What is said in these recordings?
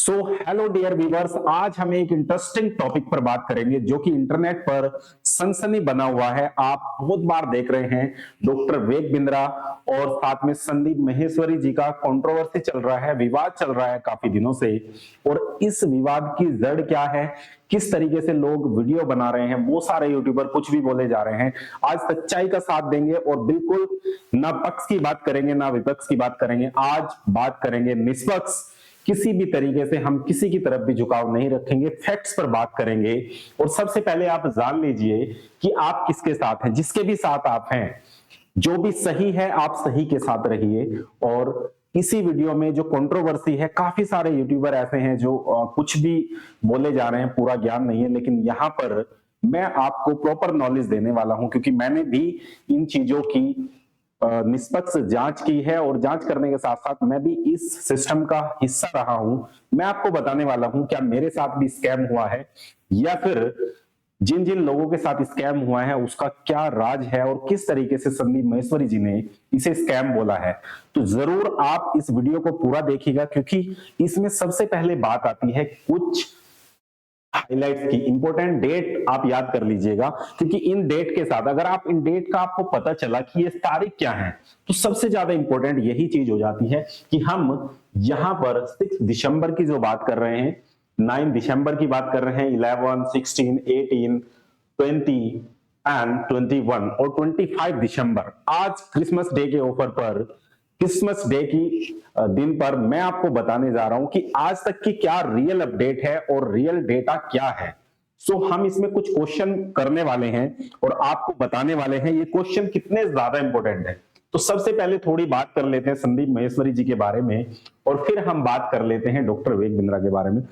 So hello dear viewers, आज हम एक इंटरेस्टिंग टॉपिक पर बात करेंगे जो कि इंटरनेट पर सनसनी बना हुआ है। आप बहुत बार देख रहे हैं डॉक्टर वेद बिंद्रा और साथ में संदीप माहेश्वरी जी का कंट्रोवर्सी चल रहा है, विवाद चल रहा है काफी दिनों से। और इस विवाद की जड़ क्या है, किस तरीके से लोग वीडियो बना रहे हैं, वो सारे यूट्यूबर कुछ भी बोले जा रहे हैं। आज सच्चाई का साथ देंगे और बिल्कुल ना पक्ष की बात करेंगे ना विपक्ष की बात करेंगे। आज बात करेंगे निष्पक्ष, किसी भी तरीके से हम किसी की तरफ भी झुकाव नहीं रखेंगे, फैक्ट्स पर बात करेंगे। और सबसे पहले आप जान लीजिए कि आप किसके साथ हैं। जिसके भी साथ आप हैं, जो भी सही है आप सही के साथ रहिए। और इसी वीडियो में जो कंट्रोवर्सी है, काफी सारे यूट्यूबर ऐसे हैं जो कुछ भी बोले जा रहे हैं, पूरा ज्ञान नहीं है, लेकिन यहां पर मैं आपको प्रॉपर नॉलेज देने वाला हूं क्योंकि मैंने भी इन चीजों की निष्पक्ष जांच की है और जांच करने के साथ साथ मैं भी इस सिस्टम का हिस्सा रहा हूं। मैं आपको बताने वाला हूं क्या मेरे साथ भी स्कैम हुआ है या फिर जिन जिन लोगों के साथ स्कैम हुआ है उसका क्या राज है और किस तरीके से संदीप माहेश्वरी जी ने इसे स्कैम बोला है। तो जरूर आप इस वीडियो को पूरा देखिएगा क्योंकि इसमें सबसे पहले बात आती है कुछ हाइलाइट्स की। इंपॉर्टेंट डेट आप याद कर लीजिएगा क्योंकि इन डेट के साथ अगर आप इन डेट का आपको पता चला कि ये तारीख क्या है तो सबसे ज्यादा इंपॉर्टेंट यही चीज हो जाती है कि हम यहां पर 6 दिसंबर की जो बात कर रहे हैं, 9 दिसंबर की बात कर रहे हैं, 11, 16, 18, 20 एंड 21 और 25 दिसंबर, आज क्रिसमस डे के ऑफर पर, क्रिसमस डे की दिन पर मैं आपको बताने जा रहा हूं कि आज तक की क्या रियल अपडेट है और रियल डेटा क्या है। सो हम इसमें कुछ क्वेश्चन करने वाले हैं और आपको बताने वाले हैं ये क्वेश्चन कितने ज्यादा इंपॉर्टेंट है। तो सबसे पहले थोड़ी बात कर लेते हैं संदीप माहेश्वरी जी के बारे में और फिर हम बात कर लेते हैं डॉक्टर वेद बिंद्रा के बारे में।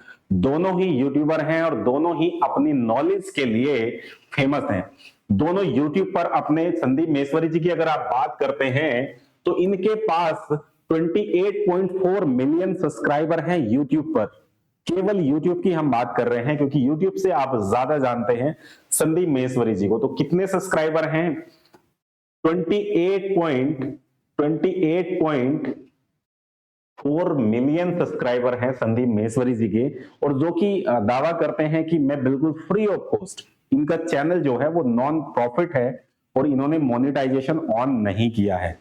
दोनों ही यूट्यूबर हैं और दोनों ही अपनी नॉलेज के लिए फेमस हैं। दोनों यूट्यूब पर अपने, संदीप माहेश्वरी जी की अगर आप बात करते हैं तो इनके पास 28.4 मिलियन सब्सक्राइबर हैं यूट्यूब पर। केवल यूट्यूब की हम बात कर रहे हैं क्योंकि यूट्यूब से आप ज्यादा जानते हैं संदीप माहेश्वरी जी को। तो कितने सब्सक्राइबर हैं? 28.4 मिलियन सब्सक्राइबर हैं संदीप माहेश्वरी जी के। और जो कि दावा करते हैं कि मैं बिल्कुल फ्री ऑफ कॉस्ट, इनका चैनल जो है वो नॉन प्रॉफिट है और इन्होंने मोनेटाइजेशन ऑन नहीं किया है।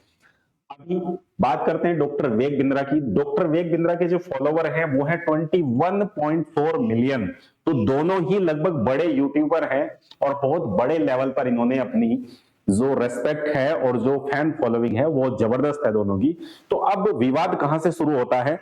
अभी बात करते हैं डॉक्टर वेद बिंद्रा की। डॉक्टर वेद बिंद्रा के जो फॉलोवर हैं वो है 21.4 मिलियन। तो दोनों ही लगभग बड़े यूट्यूबर हैं और बहुत बड़े लेवल पर इन्होंने अपनी जो रेस्पेक्ट है और जो फैन फॉलोइंग है वो जबरदस्त है दोनों की। तो अब विवाद कहां से शुरू होता है,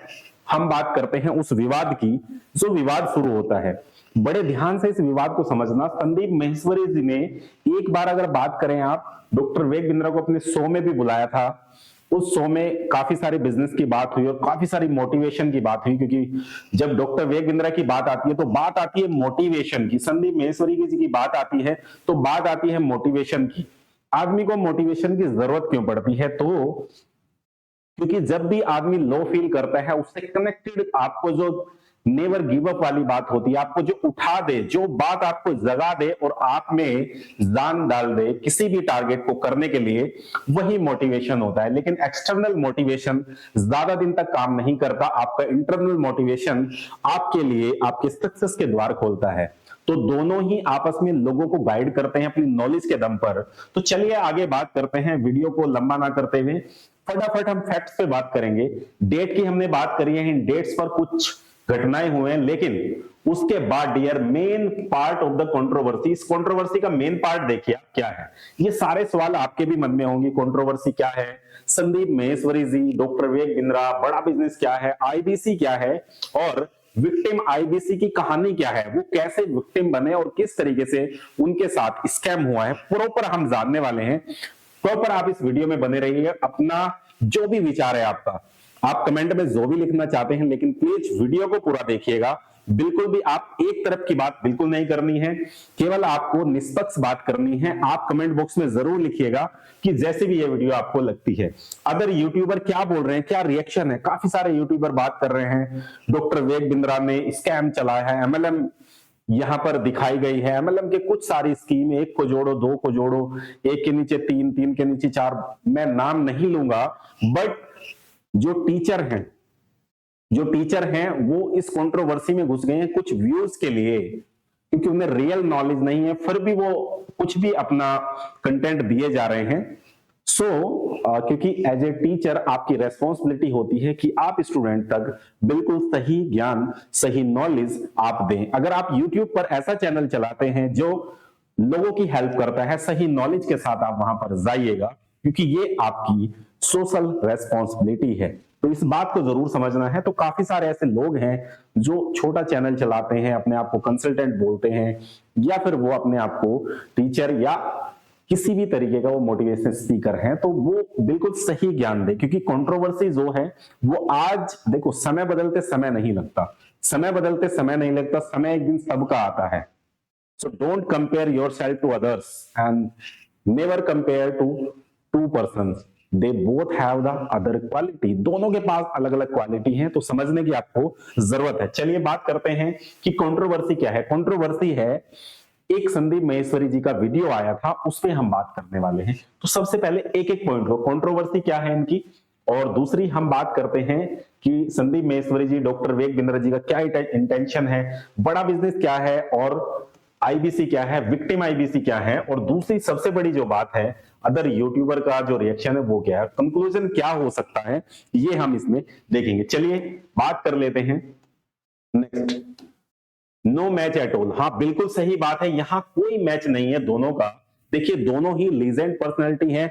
हम बात करते हैं उस विवाद की। जो विवाद शुरू होता है, बड़े ध्यान से इस विवाद को समझना। संदीप माहेश्वरी जी ने एक बार अगर बात करें, आप डॉक्टर वेद बिंद्रा को अपने शो में भी बुलाया था। उस शो में काफी सारी बिजनेस की बात हुई और काफी सारी मोटिवेशन की बात हुई क्योंकि जब डॉक्टर वेद बिंद्रा की बात आती है तो बात आती है मोटिवेशन की। संदीप माहेश्वरी जी की बात आती है तो बात आती है मोटिवेशन की। आदमी को मोटिवेशन की जरूरत क्यों पड़ती है? तो क्योंकि जब भी आदमी लो फील करता है उससे कनेक्टेड आपको जो नेवर गिव अप वाली बात होती है, आपको जो उठा दे, जो बात आपको जगा दे और आप में जान डाल दे किसी भी टारगेट को करने के लिए, वही मोटिवेशन होता है। लेकिन एक्सटर्नल मोटिवेशन ज्यादा दिन तक काम नहीं करता। आपका इंटरनल मोटिवेशन आपके लिए आपके सक्सेस के द्वार खोलता है। तो दोनों ही आपस में लोगों को गाइड करते हैं अपनी नॉलेज के दम पर। तो चलिए आगे बात करते हैं, वीडियो को लंबा ना करते हुए फटाफट हम फैक्ट्स पे बात करेंगे। डेट की हमने बात करी है, इन डेट्स पर कुछ घटनाएं हुए हैं, लेकिन उसके बाद dear main part of the controversy, इस कंट्रोवर्सी का मेन पार्ट देखिए क्या है। ये सारे सवाल आपके भी मन में होंगे, कंट्रोवर्सी क्या है, संदीप माहेश्वरी जी, डॉक्टर वेद बिंद्रा, बड़ा बिजनेस क्या है, आईबीसी क्या है और विक्टिम आईबीसी की कहानी क्या है, वो कैसे विक्टिम बने और किस तरीके से उनके साथ स्कैम हुआ है, प्रॉपर हम जानने वाले हैं। प्रॉपर आप इस वीडियो में बने रहिए। अपना जो भी विचार है आपका, आप कमेंट में जो भी लिखना चाहते हैं, लेकिन प्लीज वीडियो को पूरा देखिएगा। बिल्कुल भी आप एक तरफ की बात बिल्कुल नहीं करनी है, केवल आपको निष्पक्ष बात करनी है। आप कमेंट बॉक्स में जरूर लिखिएगा कि जैसे भी ये वीडियो आपको लगती है। अदर यूट्यूबर क्या बोल रहे हैं, क्या रिएक्शन है। काफी सारे यूट्यूबर बात कर रहे हैं डॉक्टर वेद बिंद्रा ने स्कैम चलाया है, एमएलएम यहां पर दिखाई गई है। एमएलएम के कुछ सारी स्कीम, एक को जोड़ो, दो को जोड़ो, एक के नीचे तीन, तीन के नीचे चार, मैं नाम नहीं लूंगा, बट जो टीचर हैं जो टीचर हैं वो इस कंट्रोवर्सी में घुस गए हैं कुछ व्यूज के लिए, क्योंकि उन्हें रियल नॉलेज नहीं है, फिर भी वो कुछ भी अपना कंटेंट दिए जा रहे हैं। क्योंकि एज ए टीचर आपकी रेस्पॉन्सिबिलिटी होती है कि आप स्टूडेंट तक बिल्कुल सही ज्ञान, सही नॉलेज आप दें। अगर आप यूट्यूब पर ऐसा चैनल चलाते हैं जो लोगों की हेल्प करता है, सही नॉलेज के साथ आप वहां पर जाइएगा, क्योंकि ये आपकी सोशल रेस्पॉन्सिबिलिटी है। तो इस बात को जरूर समझना है। तो काफी सारे ऐसे लोग हैं जो छोटा चैनल चलाते हैं, अपने आप को कंसल्टेंट बोलते हैं, या फिर वो अपने आप को टीचर या किसी भी तरीके का वो मोटिवेशन स्पीकर हैं, तो वो बिल्कुल सही ज्ञान दे। क्योंकि कंट्रोवर्सी जो है वो आज देखो, समय बदलते समय नहीं लगता, समय बदलते समय नहीं लगता, समय एक दिन सबका आता है। So don't compare yourself to others and never compare to two persons. They both have the other quality. दोनों के पास अलग अलग क्वालिटी है, तो समझने की आपको जरूरत है। चलिए बात करते हैं कि कंट्रोवर्सी क्या है। कंट्रोवर्सी है, एक संदीप महेश्वरी जी का वीडियो आया था, उस पर हम बात करने वाले हैं। तो सबसे पहले एक एक पॉइंट को, कंट्रोवर्सी क्या है इनकी, और दूसरी हम बात करते हैं कि संदीप महेश्वरी जी, डॉक्टर विवेक बिंद्रा जी का क्या इंटेंशन है, बड़ा बिजनेस क्या है, और आईबीसी क्या है, विक्टिम आईबीसी क्या है, और दूसरी सबसे बड़ी जो बात है, अदर यूट्यूबर का जो रिएक्शन है वो क्या है, कंक्लूजन क्या हो सकता है, ये हम इसमें देखेंगे। चलिए बात कर लेते हैं। Next, no match at all. हाँ बिल्कुल सही बात है, यहां कोई मैच नहीं है दोनों का। देखिए दोनों ही लीजेंड पर्सनैलिटी हैं।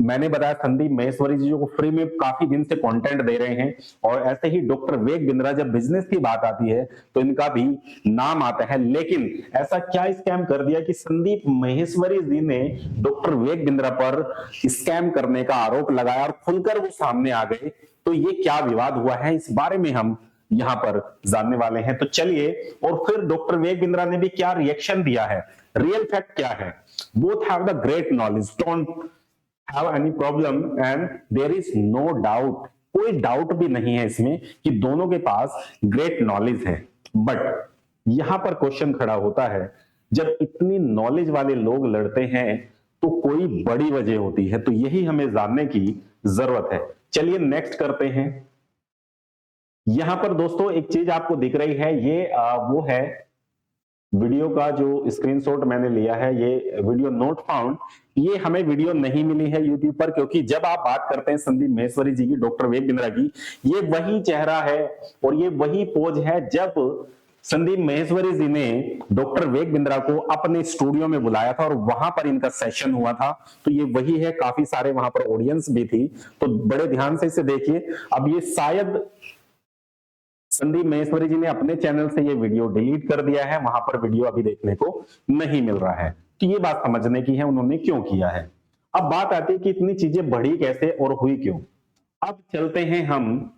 मैंने बताया संदीप महेश्वरी जी को फ्री में काफी दिन से कंटेंट दे रहे हैं, और ऐसे ही डॉक्टर विवेक बिंद्रा, जब बिजनेस की बात आती है तो इनका भी नाम आता है। लेकिन ऐसा क्या स्कैम कर दिया कि संदीप महेश्वरी जी ने डॉक्टर विवेक बिंद्रा पर स्कैम करने का आरोप लगाया और खुलकर वो सामने आ गए। तो ये क्या विवाद हुआ है, इस बारे में हम यहां पर जानने वाले हैं। तो चलिए, और फिर डॉक्टर विवेक बिंद्रा ने भी क्या रिएक्शन दिया है, रियल फैक्ट क्या है। Both have the great knowledge, don't have any problem, and there is no doubt, कोई डाउट भी नहीं है इसमें कि दोनों के पास ग्रेट नॉलेज है। बट यहां पर क्वेश्चन खड़ा होता है, जब इतनी नॉलेज वाले लोग लड़ते हैं तो कोई बड़ी वजह होती है, तो यही हमें जानने की जरूरत है। चलिए नेक्स्ट करते हैं। यहां पर दोस्तों एक चीज आपको दिख रही है, ये वो है वीडियो का जो स्क्रीनशॉट मैंने लिया है, ये वीडियो नोट फाउंड। ये हमें वीडियो नहीं मिली है यूट्यूब पर, क्योंकि जब आप बात करते हैं संदीप महेश्वरी जी की, डॉक्टर विवेक बिंद्रा की, ये वही चेहरा है और ये वही पोज है जब संदीप महेश्वरी जी ने डॉक्टर विवेक बिंद्रा को अपने स्टूडियो में बुलाया था और वहां पर इनका सेशन हुआ था। तो ये वही है, काफी सारे वहां पर ऑडियंस भी थी, तो बड़े ध्यान से इसे देखिए। अब ये शायद संदीप महेश्वरी जी ने अपने चैनल से ये वीडियो डिलीट कर दिया है, वहां पर वीडियो अभी देखने को नहीं मिल रहा है। तो ये बात समझने की है उन्होंने क्यों किया है। अब बात आती है कि इतनी चीजें बढ़ी कैसे और हुई क्यों। अब चलते हैं हम,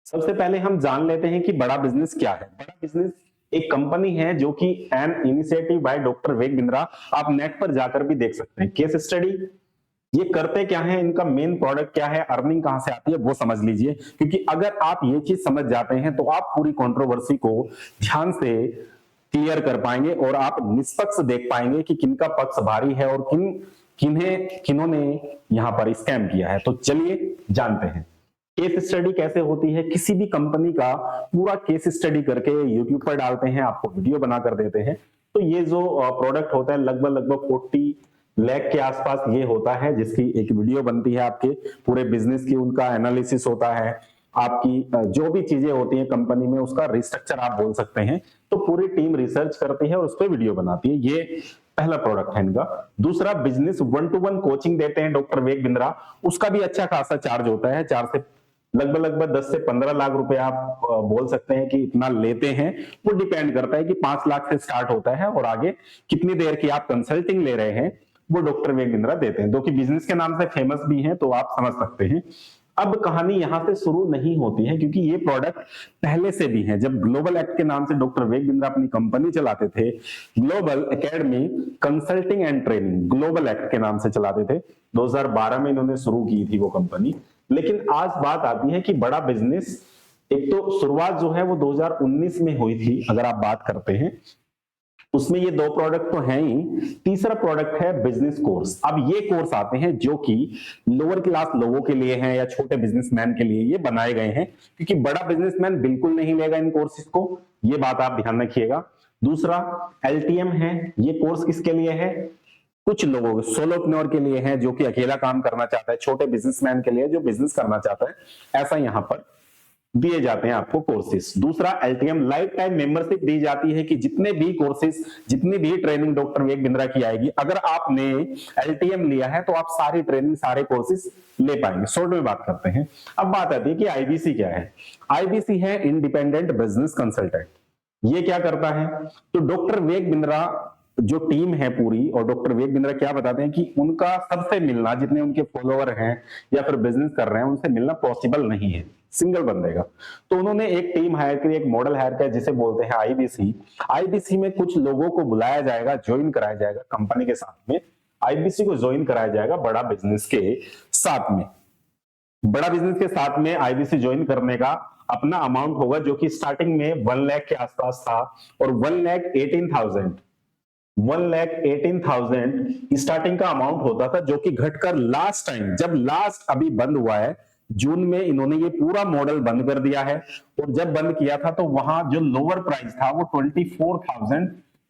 सबसे पहले हम जान लेते हैं कि बड़ा बिजनेस क्या है। बड़ा बिजनेस एक कंपनी है जो कि an initiative by doctor Vivek Bindra, आप नेट पर जाकर भी देख सकते हैं। केस स्टडी, ये करते क्या है, इनका मेन प्रोडक्ट क्या है, अर्निंग कहां से आती है, वो समझ लीजिए। क्योंकि अगर आप ये चीज समझ जाते हैं तो आप पूरी कंट्रोवर्सी को ध्यान से क्लियर कर पाएंगे और आप निष्पक्ष देख पाएंगे कि किनका पक्ष भारी है और किन्होंने यहां पर स्कैम किया है। तो चलिए जानते हैं केस स्टडी कैसे होती है। किसी भी कंपनी का पूरा केस स्टडी करके यूट्यूब पर डालते हैं, आपको वीडियो बना कर देते हैं। तो ये जो प्रोडक्ट होता है लगभग 40 लाख के आसपास ये होता है, जिसकी एक वीडियो बनती है, आपके पूरे बिजनेस की उनका एनालिसिस होता है, आपकी जो भी चीजें होती हैं कंपनी में उसका रिस्ट्रक्चर आप बोल सकते हैं। तो पूरी टीम रिसर्च करती है और उस पर वीडियो बनाती है। ये पहला प्रोडक्ट है इनका। दूसरा, बिजनेस 1-to-1 कोचिंग देते हैं डॉक्टर विवेक बिंद्रा, उसका भी अच्छा खासा चार्ज होता है। 4 से लगभग 10 से 15 लाख रुपए आप बोल सकते हैं कि इतना लेते हैं। वो डिपेंड करता है कि 5 लाख से स्टार्ट होता है और आगे कितनी देर की आप कंसल्टिंग ले रहे हैं वो डॉक्टर विवेक बिंद्रा देते हैं, जो कि बिजनेस के नाम से फेमस भी हैं, तो आप समझ सकते हैं। अब कहानी यहां से शुरू नहीं होती है, क्योंकि ये प्रोडक्ट पहले से भी है। जब ग्लोबल एक्ट के नाम से डॉक्टर विवेक बिंद्रा अपनी कंपनी चलाते थे, global academy consulting and training, global act के नाम से चलाते थे, 2012 में इन्होंने शुरू की थी वो कंपनी। लेकिन आज बात आती है कि बड़ा बिजनेस, एक तो शुरुआत जो है वो 2019 में हुई थी, अगर आप बात करते हैं उसमें ये दो प्रोडक्ट तो हैं ही, तीसरा प्रोडक्ट है बिजनेस कोर्स। अब ये कोर्स आते हैं जो कि लोअर क्लास लोगों के लिए हैं या छोटे बिजनेसमैन के लिए ये बनाए गए हैं, क्योंकि बड़ा बिजनेसमैन बिल्कुल नहीं लेगा इन कोर्सेज को, ये बात आप ध्यान रखिएगा। दूसरा एलटीएम है, ये कोर्स किसके लिए है? कुछ लोगों सोलोप्रेन्योर के लिए है, जो कि अकेला काम करना चाहता है, छोटे बिजनेसमैन के लिए जो बिजनेस करना चाहता है, ऐसा यहां पर दिए जाते हैं आपको कोर्सेज। दूसरा एलटीएम लाइफ टाइम मेंबरशिप दी जाती है कि जितने भी कोर्सेज, जितनी भी ट्रेनिंग डॉक्टर विवेक बिंद्रा की आएगी, अगर आपने एलटीएम लिया है तो आप सारी ट्रेनिंग, सारे कोर्सेज ले पाएंगे। शॉर्ट में बात करते हैं। अब बात आती है कि आईबीसी क्या है। आईबीसी है इंडिपेंडेंट बिजनेस कंसल्टेंट। ये क्या करता है? तो डॉक्टर विवेक बिंद्रा जो टीम है पूरी, और डॉक्टर विवेक बिंद्रा क्या बताते हैं कि उनका सबसे मिलना, जितने उनके फॉलोअर हैं या फिर बिजनेस कर रहे हैं, उनसे मिलना पॉसिबल नहीं है सिंगल बंदे का। तो उन्होंने एक टीम हायर करी, एक मॉडल हायर किया जिसे बोलते हैं आईबीसी। आईबीसी में कुछ लोगों को बुलाया जाएगा, ज्वाइन कराया जाएगा कंपनी के साथ में। आईबीसी को ज्वाइन कराया जाएगा बड़ा बिजनेस के साथ में। बड़ा बिजनेस के साथ में आईबीसी ज्वाइन करने का अपना अमाउंट होगा, जो कि स्टार्टिंग में 1 लाख के आसपास था, और 1,18,000 स्टार्टिंग का अमाउंट होता था, जो कि घटकर लास्ट टाइम, जब लास्ट अभी बंद हुआ है जून में, इन्होंने ये पूरा मॉडल बंद कर दिया है। और जब बंद किया था तो वहां जो लोअर प्राइस था वो 24,000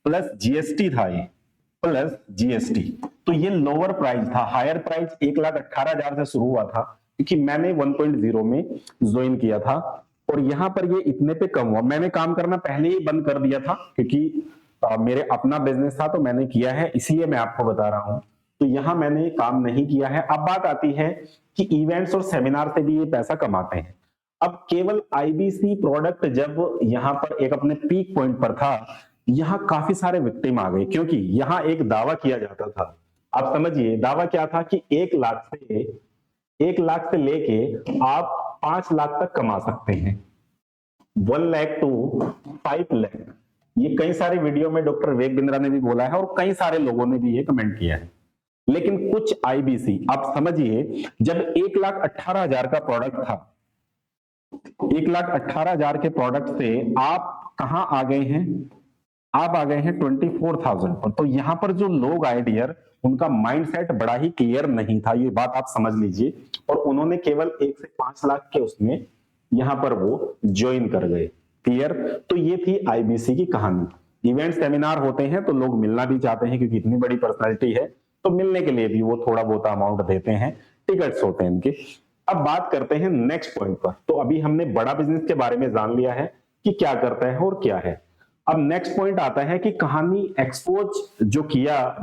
प्लस जीएसटी था, ये प्लस जीएसटी। तो ये लोअर प्राइस था। हायर प्राइस 1,18,000 से शुरू हुआ था, क्योंकि मैंने 1.0 में ज्वाइन किया था, और यहां पर ये इतने पे कम हुआ। मैंने काम करना पहले ही बंद कर दिया था, क्योंकि मेरे अपना बिजनेस था तो मैंने किया है, इसलिए मैं आपको बता रहा हूं। तो यहां मैंने काम नहीं किया है। अब बात आती है कि इवेंट्स और सेमिनार से भी ये पैसा कमाते हैं। अब केवल आईबीसी प्रोडक्ट जब यहां पर एक अपने पीक पॉइंट पर था, यहां काफी सारे विक्टिम आ गए, क्योंकि यहां एक दावा किया जाता था। आप समझिए दावा क्या था कि 1 लाख से लेके आप 5 लाख तक कमा सकते हैं। 1 लाख टू 5 लाख, ये कई सारे वीडियो में डॉक्टर विवेक बिंद्रा ने भी बोला है और कई सारे लोगों ने भी ये कमेंट किया है। लेकिन कुछ आईबीसी, आप समझिए, जब 1,18,000 का प्रोडक्ट था, 1,18,000 के प्रोडक्ट से आप कहां आ गए हैं? आप आ गए हैं 24,000 पर। तो यहां पर जो लोग आए डियर, उनका माइंडसेट बड़ा ही क्लियर नहीं था, ये बात आप समझ लीजिए। और उन्होंने केवल 1 से 5 लाख के उसमें यहां पर वो ज्वाइन कर गए। क्लियर? तो ये थी आईबीसी की कहानी। इवेंट सेमिनार होते हैं तो लोग मिलना भी चाहते हैं, क्योंकि इतनी बड़ी पर्सनैलिटी है, तो मिलने के लिए भी वो थोड़ा बहुत अमाउंट देते हैं, टिकट्स होते हैं इनके। अब बात करते हैं नेक्स्ट पॉइंट पर। तो अभी हमने बड़ा बिजनेस के बारे में जान लिया है कि क्या करता है और क्या है। अब नेक्स्ट पॉइंट आता है कि कहानी एक्सपोज जो किया,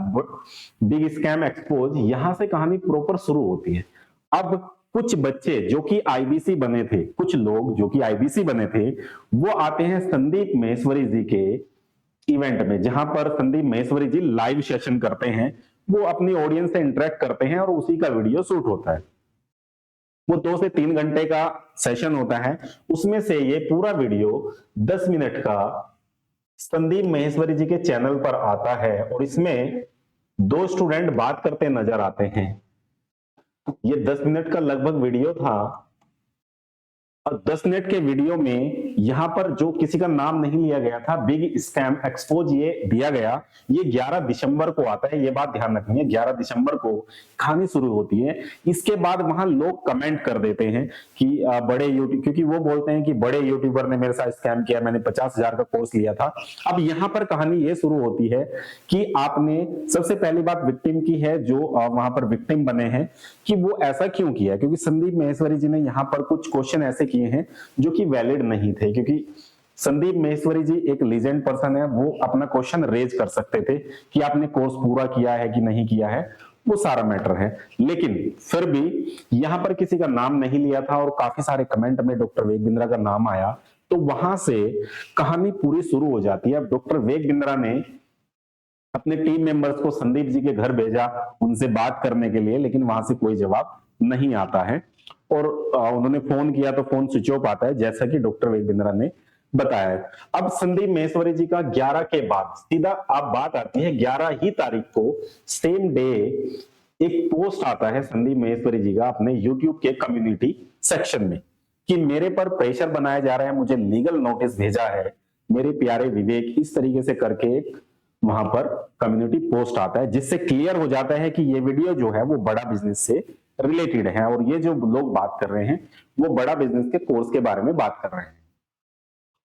बिग स्कैम एक्सपोज, यहां से कहानी प्रॉपर शुरू होती है। अब कुछ बच्चे जो कि आईबीसी बने थे, कुछ लोग जो कि आईबीसी बने थे, वो आते हैं संदीप महेश्वरी जी के इवेंट में, जहां पर संदीप महेश्वरी जी लाइव सेशन करते हैं। वो अपनी ऑडियंस से इंटरेक्ट करते हैं और उसी का वीडियो शूट होता है। वो 2 से 3 घंटे का सेशन होता है, उसमें से ये पूरा वीडियो 10 मिनट का संदीप महेश्वरी जी के चैनल पर आता है, और इसमें 2 स्टूडेंट बात करते नजर आते हैं। ये 10 मिनट का लगभग वीडियो था, और 10 मिनट के वीडियो में यहां पर जो किसी का नाम नहीं लिया गया था, बिग स्कैम एक्सपोज ये दिया गया। ये 11 दिसंबर को आता है, ये बात ध्यान रखनी है। 11 दिसंबर को कहानी शुरू होती है। इसके बाद वहां लोग कमेंट कर देते हैं कि बड़े यूट्यूब, क्योंकि वो बोलते हैं कि बड़े यूट्यूबर ने मेरे साथ स्कैम किया, मैंने 50,000 का कोर्स लिया था। अब यहां पर कहानी ये शुरू होती है कि आपने सबसे पहली बात विक्टिम की है, जो वहां पर विक्टिम बने हैं, कि वो ऐसा क्यों किया। क्योंकि संदीप महेश्वरी जी ने यहाँ पर कुछ क्वेश्चन ऐसे किए हैं जो कि वैलिड नहीं थे, क्योंकि संदीप महेश्वरी जी एक लीजेंड पर्सन है, वो अपना क्वेश्चन रेज कर सकते थे कि आपने कोर्स पूरा किया है कि नहीं किया है, वो सारा मैटर है। लेकिन फिर भी यहां पर किसी का नाम नहीं लिया था, और काफी सारे कमेंट में डॉक्टर विवेक बिंद्रा का नाम आया, तो वहां से कहानी पूरी शुरू हो जाती है। अब डॉक्टर विवेक बिंद्रा ने अपने टीम मेंबर्स को संदीप जी के घर भेजा उनसे बात करने के लिए, लेकिन वहां से कोई जवाब नहीं आता है, और उन्होंने फोन किया तो फोन स्विच ऑफ आता है, जैसा कि डॉक्टर विवेक बिंद्रा ने बताया। अब संदीप महेश्वरी जी का 11 के बाद सीधा आप बात आती है 11 ही तारीख को, सेम डे एक पोस्ट आता है संदीप महेश्वरी जी का अपने यूट्यूब के कम्युनिटी सेक्शन में, कि मेरे पर प्रेशर बनाया जा रहा है, मुझे लीगल नोटिस भेजा है मेरे प्यारे विवेक, इस तरीके से करके एक वहां पर कम्युनिटी पोस्ट आता है, जिससे क्लियर हो जाता है कि ये वीडियो जो है वो बड़ा बिजनेस से रिलेटेड है और ये जो लोग बात कर रहे हैं वो बड़ा बिजनेस के कोर्स के बारे में बात कर रहे हैं।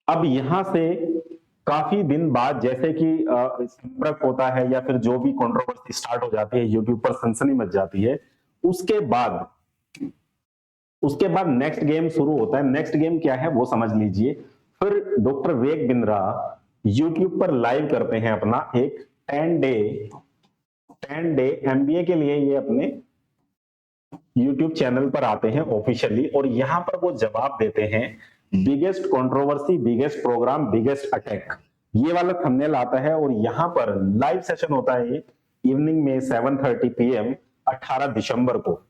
अब यहां से काफी दिन बाद जैसे कि संपर्क होता है या फिर जो भी कंट्रोवर्सी स्टार्ट हो जाती है, यूट्यूब पर सनसनी मच जाती है, उसके बाद उसके बाद नेक्स्ट गेम शुरू होता है। नेक्स्ट गेम क्या है वो समझ लीजिए। फिर डॉक्टर विवेक बिंद्रा यूट्यूब पर लाइव करते हैं अपना एक 10 डे एमबीए के लिए, ये अपने यूट्यूब चैनल पर आते हैं ऑफिशियली और यहां पर वो जवाब देते हैं biggest controversy, biggest programme, biggest attack, ये वाला थंबनेल आता है और यहां पर लाइव सेशन होता है इवनिंग में 7:30 PM 18 दिसंबर को।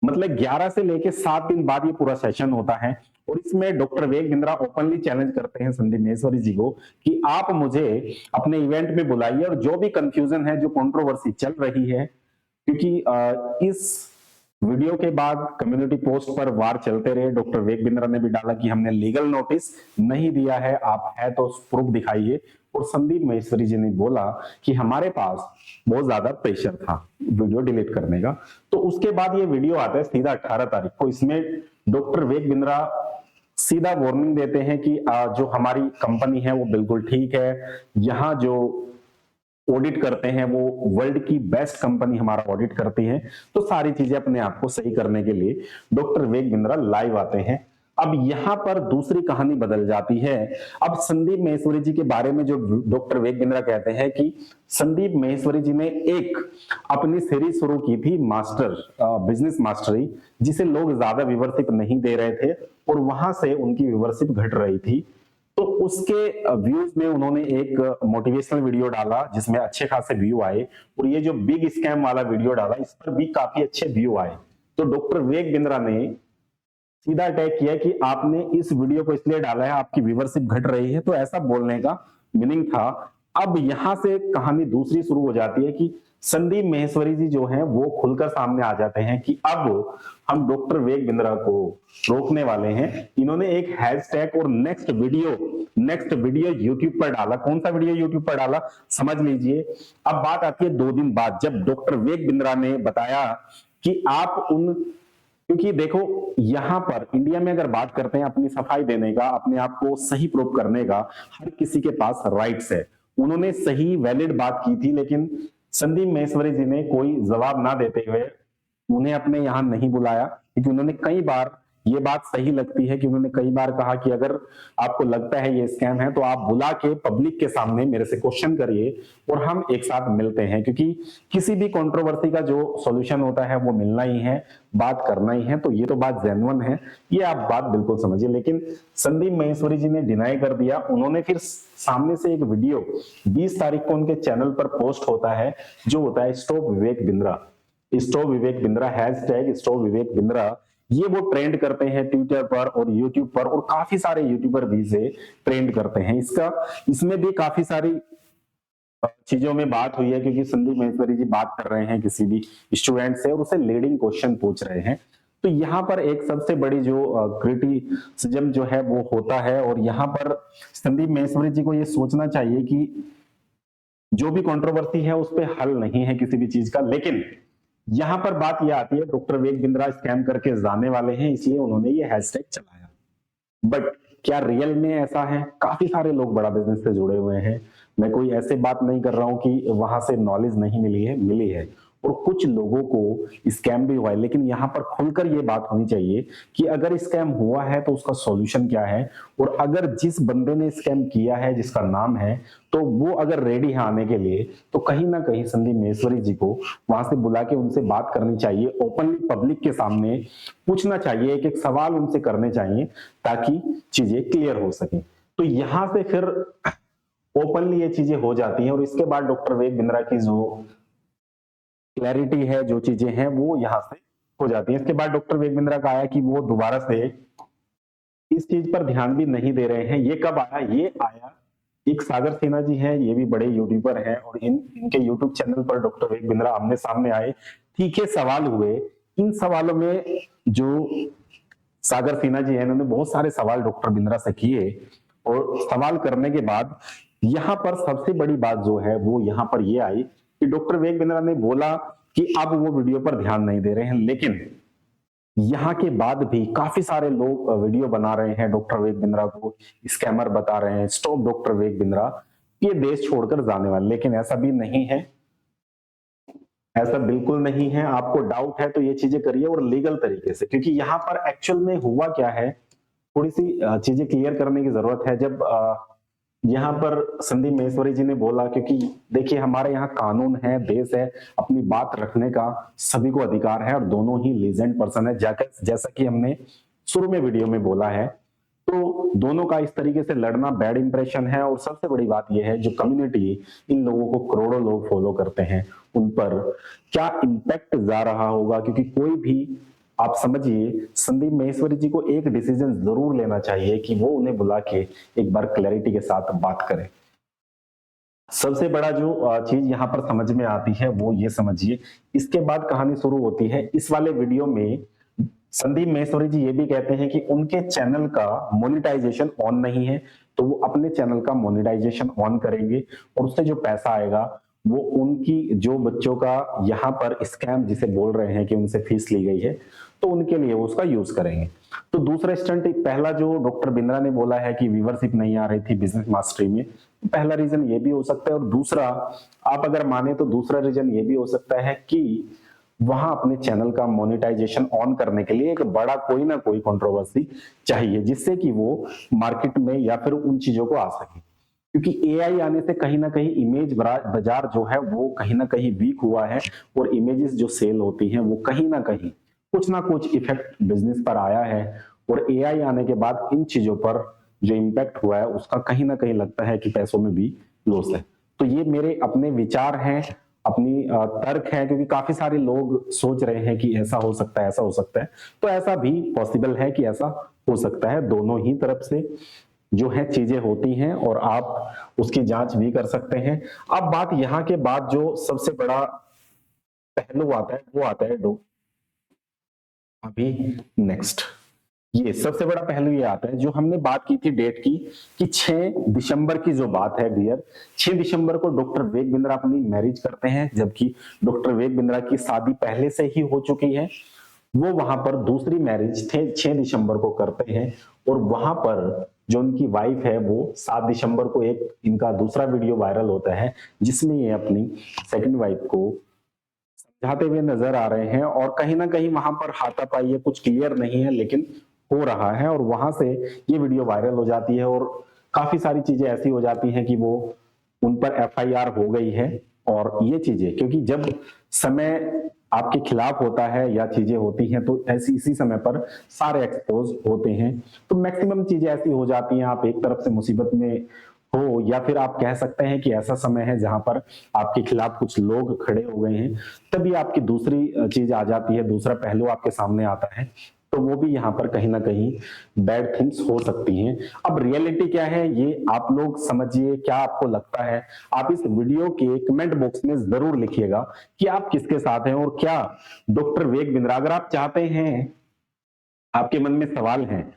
मतलब 11 से लेके 7 दिन बाद ये पूरा सेशन होता है और इसमें doctor Vivek Bindra openly challenge करते हैं संदीप महेश्वरी जी को कि आप मुझे अपने इवेंट में बुलाइए और जो भी कंफ्यूजन है, जो कंट्रोवर्सी चल रही है, क्योंकि इस वीडियो के बाद कम्युनिटी पोस्ट पर वार चलते रहे। डॉक्टर विवेक बिंद्रा ने भी डाला कि हमने लीगल नोटिस नहीं दिया है, आप है तो प्रूफ दिखाइए। और संदीप महेश्वरी जी ने बोला कि हमारे पास बहुत ज्यादा प्रेशर था वीडियो डिलीट करने का। तो उसके बाद ये वीडियो आता है सीधा 18 तारीख को। इसमें डॉक्टर विवेक बिंद्रा सीधा वार्निंग देते हैं कि जो हमारी कंपनी है वो बिल्कुल ठीक है, यहाँ जो ऑडिट करते हैं वो वर्ल्ड की बेस्ट कंपनी हमारा ऑडिट करती है। तो सारी चीजें अपने आप को सही करने के लिए डॉक्टर विवेक बिंद्रा लाइव आते हैं। अब यहां पर दूसरी कहानी बदल जाती है। अब संदीप महेश्वरी जी के बारे में जो डॉक्टर विवेक बिंद्रा कहते हैं कि संदीप महेश्वरी जी ने एक अपनी सीरीज शुरू की थी मास्टर बिजनेस मास्टरी, जिसे लोग ज्यादा व्यूवरशिप नहीं दे रहे थे और वहां से उनकी व्यूवरशिप घट रही थी। तो उसके व्यूज में उन्होंने एक मोटिवेशनल वीडियो डाला जिसमें अच्छे खासे व्यू आए और ये जो बिग स्कैम वाला वीडियो डाला इस पर भी काफी अच्छे व्यू आए। तो डॉक्टर विवेक बिंद्रा ने सीधा अटैक किया कि आपने इस वीडियो को इसलिए डाला है, आपकी व्यूवरशिप घट रही है। तो ऐसा बोलने का मीनिंग था। अब यहां से कहानी दूसरी शुरू हो जाती है कि संदीप महेश्वरी जी जो हैं वो खुलकर सामने आ जाते हैं कि अब हम डॉक्टर विवेक बिंद्रा को रोकने वाले हैं। इन्होंने एक हैशटैग और नेक्स्ट वीडियो यूट्यूब पर डाला। कौन सा वीडियो यूट्यूब पर डाला समझ लीजिए। अब बात आती है 2 दिन बाद, जब डॉक्टर विवेक बिंद्रा ने बताया कि आप उन, क्योंकि देखो यहां पर इंडिया में अगर बात करते हैं अपनी सफाई देने का, अपने आप को सही प्रूव करने का हर किसी के पास राइट्स है। उन्होंने सही वैलिड बात की थी, लेकिन संदीप महेश्वरी जी ने कोई जवाब ना देते हुए उन्हें अपने यहां नहीं बुलाया, क्योंकि उन्होंने कई बार, ये बात सही लगती है कि उन्होंने कई बार कहा कि अगर आपको लगता है ये स्कैम है तो आप बुला के पब्लिक के सामने मेरे से क्वेश्चन करिए और हम एक साथ मिलते हैं, क्योंकि किसी भी कंट्रोवर्सी का जो सॉल्यूशन होता है वो मिलना ही है, बात करना ही है। तो ये तो बात जेन्युइन है, ये आप बात बिल्कुल समझिए। लेकिन संदीप महेश्वरी जी ने डिनाई कर दिया। उन्होंने फिर सामने से एक वीडियो 20 तारीख को उनके चैनल पर पोस्ट होता है, जो होता है stop Vivek Bindra, stop Vivek Bindra, hashtag stop Vivek Bindra. ये वो ट्रेंड करते हैं ट्विटर पर और यूट्यूब पर, और काफी सारे यूट्यूबर भी इसे ट्रेंड करते हैं। इसमें भी काफी सारी चीजों में बात हुई है, क्योंकि संदीप महेश्वरी जी बात कर रहे हैं किसी भी स्टूडेंट से और उसे लीडिंग क्वेश्चन पूछ रहे हैं। तो यहाँ पर एक सबसे बड़ी जो क्रिटिसिज्म जो है वो होता है और यहाँ पर संदीप महेश्वरी जी को ये सोचना चाहिए कि जो भी कंट्रोवर्सी है उस पर हल नहीं है किसी भी चीज का। लेकिन यहां पर बात यह आती है डॉक्टर विवेक बिंद्रा स्कैम करके जाने वाले हैं, इसलिए उन्होंने ये हैशटैग चलाया। बट क्या रियल में ऐसा है? काफी सारे लोग बड़ा बिजनेस से जुड़े हुए हैं। मैं कोई ऐसे बात नहीं कर रहा हूं कि वहां से नॉलेज नहीं मिली है, मिली है और कुछ लोगों को स्कैम भी हुआ है। लेकिन यहाँ पर खुलकर ये बात होनी चाहिए कि अगर स्कैम हुआ है तो उसका सॉल्यूशन क्या है, और अगर जिस बंदे ने स्कैम किया है जिसका नाम है, तो वो अगर रेडी है आने के लिए, तो कहीं ना कहीं संदीप महेश्वरी जी को वहां से बुला के उनसे बात करनी चाहिए, ओपनली पब्लिक के सामने पूछना चाहिए, एक एक सवाल उनसे करने चाहिए ताकि चीजें क्लियर हो सके। तो यहां से फिर ओपनली ये चीजें हो जाती हैं और इसके बाद डॉक्टर विवेक बिंद्रा की जो क्लैरिटी है, जो चीजें हैं वो यहां से हो जाती है। इसके बाद डॉक्टर विवेक बिंद्रा का आया कि वो दोबारा से इस चीज पर ध्यान भी नहीं दे रहे हैं। ये कब आया? ये आया, एक सागर सिन्हा जी हैं, ये भी बड़े यूट्यूबर हैं और इनके यूट्यूब चैनल पर डॉक्टर विवेक बिंद्रा आमने सामने आए, तीखे सवाल हुए। इन सवालों में जो सागर सिन्हा जी हैं, इन्होंने बहुत सारे सवाल डॉक्टर बिंद्रा से किए और सवाल करने के बाद यहां पर सबसे बड़ी बात जो है वो यहां पर ये आई कि डॉक्टर विवेक बिंद्रा ने बोला कि अब वो वीडियो पर ध्यान नहीं दे रहे हैं, लेकिन यहाँ के बाद भी काफी सारे लोग वीडियो बना रहे हैं, डॉक्टर विवेक बिंद्रा को स्कैमर बता रहे हैं, स्टॉप डॉक्टर विवेक बिंद्रा, ये देश छोड़कर जाने वाले। लेकिन ऐसा भी नहीं है, ऐसा बिल्कुल नहीं है। आपको डाउट है तो ये चीजें करिए और लीगल तरीके से, क्योंकि यहाँ पर एक्चुअल में हुआ क्या है, थोड़ी सी चीजें क्लियर करने की जरूरत है। जब यहाँ पर संदीप महेश्वरी जी ने बोला, क्योंकि देखिए हमारे यहाँ कानून है, देश है, अपनी बात रखने का सभी को अधिकार है और दोनों ही लीजेंड पर्सन है, जैसा कि हमने शुरू में वीडियो में बोला है। तो दोनों का इस तरीके से लड़ना बैड इंप्रेशन है। और सबसे बड़ी बात यह है, जो कम्युनिटी इन लोगों को करोड़ों लोग फॉलो करते हैं, उन पर क्या इम्पैक्ट जा रहा होगा। क्योंकि कोई भी, आप समझिए, संदीप महेश्वरी जी को एक डिसीजन जरूर लेना चाहिए कि वो उन्हें बुला के एक बार क्लैरिटी के साथ बात करें। सबसे बड़ा जो चीज यहाँ पर समझ में आती है वो ये समझिए, इसके बाद कहानी शुरू होती है। इस वाले वीडियो में संदीप महेश्वरी जी ये भी कहते हैं कि उनके चैनल का मोनेटाइजेशन ऑन नहीं है, तो वो अपने चैनल का मोनेटाइजेशन ऑन करेंगे और उससे जो पैसा आएगा वो उनकी, जो बच्चों का यहाँ पर स्कैम जिसे बोल रहे हैं कि उनसे फीस ली गई है, तो उनके लिए वो उसका यूज करेंगे। तो दूसरा स्टंट, पहला जो डॉक्टर बिंद्रा ने बोला है कि व्यूवरशिप नहीं आ रही थी बिजनेस मास्टरी में, तो पहला रीजन ये भी हो सकता है। और दूसरा, आप अगर माने तो दूसरा रीजन ये भी हो सकता है कि वहां अपने चैनल का मोनेटाइजेशन ऑन करने के लिए एक बड़ा कोई ना कोई कंट्रोवर्सी चाहिए, जिससे कि वो मार्केट में या फिर उन चीजों को आ सके। क्योंकि एआई आने से कहीं ना कहीं इमेज बाजार जो है वो कहीं ना कहीं वीक हुआ है, और इमेजेस जो सेल होती हैं वो कहीं ना कुछ इफेक्ट बिजनेस पर आया है। और एआई आने के बाद इन चीजों पर जो इम्पैक्ट हुआ है उसका कहीं ना कहीं लगता है कि पैसों में भी लॉस है। तो ये मेरे अपने विचार हैं, अपनी तर्क है, क्योंकि काफी सारे लोग सोच रहे हैं कि ऐसा हो सकता है, ऐसा हो सकता है। तो ऐसा भी पॉसिबल है कि ऐसा हो सकता है। दोनों ही तरफ से जो है चीजें होती हैं और आप उसकी जांच भी कर सकते हैं। अब बात यहाँ के बाद जो सबसे बड़ा पहलू आता है वो आता है अभी नेक्स्ट, ये सबसे बड़ा पहलू ये आता है जो हमने बात की थी डेट की, कि 6 दिसंबर की जो बात है डियर, 6 दिसंबर को डॉक्टर विवेक बिंद्रा अपनी मैरिज करते हैं, जबकि डॉक्टर विवेक बिंद्रा की शादी पहले से ही हो चुकी है। वो वहां पर दूसरी मैरिज थे 6 दिसंबर को करते हैं, और वहां पर जो उनकी वाइफ है वो 7 दिसंबर को एक इनका दूसरा वीडियो वायरल होता है, जिसमें ये अपनी सेकंड वाइफ को समझाते हुए नजर आ रहे हैं। और कहीं ना कहीं वहां पर हाथापाई है, कुछ क्लियर नहीं है लेकिन हो रहा है, और वहां से ये वीडियो वायरल हो जाती है और काफी सारी चीजें ऐसी हो जाती हैं कि वो उन पर एफआईआर हो गई है। और ये चीजें, क्योंकि जब समय आपके खिलाफ होता है या चीजें होती हैं तो ऐसी इसी समय पर सारे एक्सपोज होते हैं, तो मैक्सिमम चीजें ऐसी हो जाती हैं। आप एक तरफ से मुसीबत में हो, या फिर आप कह सकते हैं कि ऐसा समय है जहां पर आपके खिलाफ कुछ लोग खड़े हो गए हैं, तभी आपकी दूसरी चीज आ जाती है, दूसरा पहलू आपके सामने आता है। तो वो भी यहाँ पर कहीं ना कहीं बैड थिंग्स हो सकती हैं। अब रियलिटी क्या है ये आप लोग समझिए, क्या आपको लगता है। आप इस वीडियो के कमेंट बॉक्स में जरूर लिखिएगा कि आप किसके साथ हैं, और क्या डॉक्टर विवेक बिंद्रा, अगर आप चाहते हैं, आपके मन में सवाल है,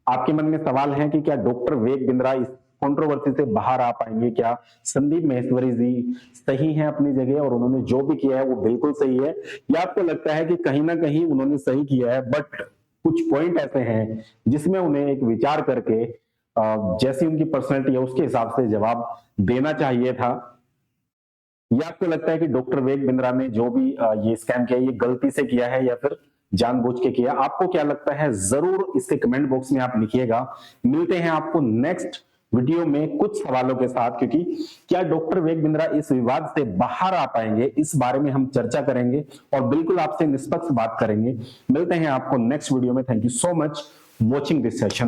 आपके मन में सवाल है कि क्या डॉक्टर विवेक बिंद्रा इस कंट्रोवर्सी से बाहर आ पाएंगे, क्या संदीप महेश्वरी जी सही हैं अपनी जगह और उन्होंने जो भी किया है वो बिल्कुल सही है, या आपको लगता है कि कहीं ना कहीं उन्होंने सही किया है बट कुछ पॉइंट ऐसे हैं जिसमें उन्हें एक विचार करके जैसी उनकी पर्सनैलिटी है उसके हिसाब से जवाब देना चाहिए था, या आपको लगता है कि डॉक्टर विवेक बिंद्रा ने जो भी ये स्कैम किया ये गलती से किया है या फिर जानबूझ के किया। आपको क्या लगता है जरूर इसके कमेंट बॉक्स में आप लिखिएगा। मिलते हैं आपको नेक्स्ट वीडियो में कुछ सवालों के साथ, क्योंकि क्या डॉक्टर विवेक बिंद्रा इस विवाद से बाहर आ पाएंगे, इस बारे में हम चर्चा करेंगे और बिल्कुल आपसे निष्पक्ष बात करेंगे। मिलते हैं आपको नेक्स्ट वीडियो में। Thank you so much watching this session.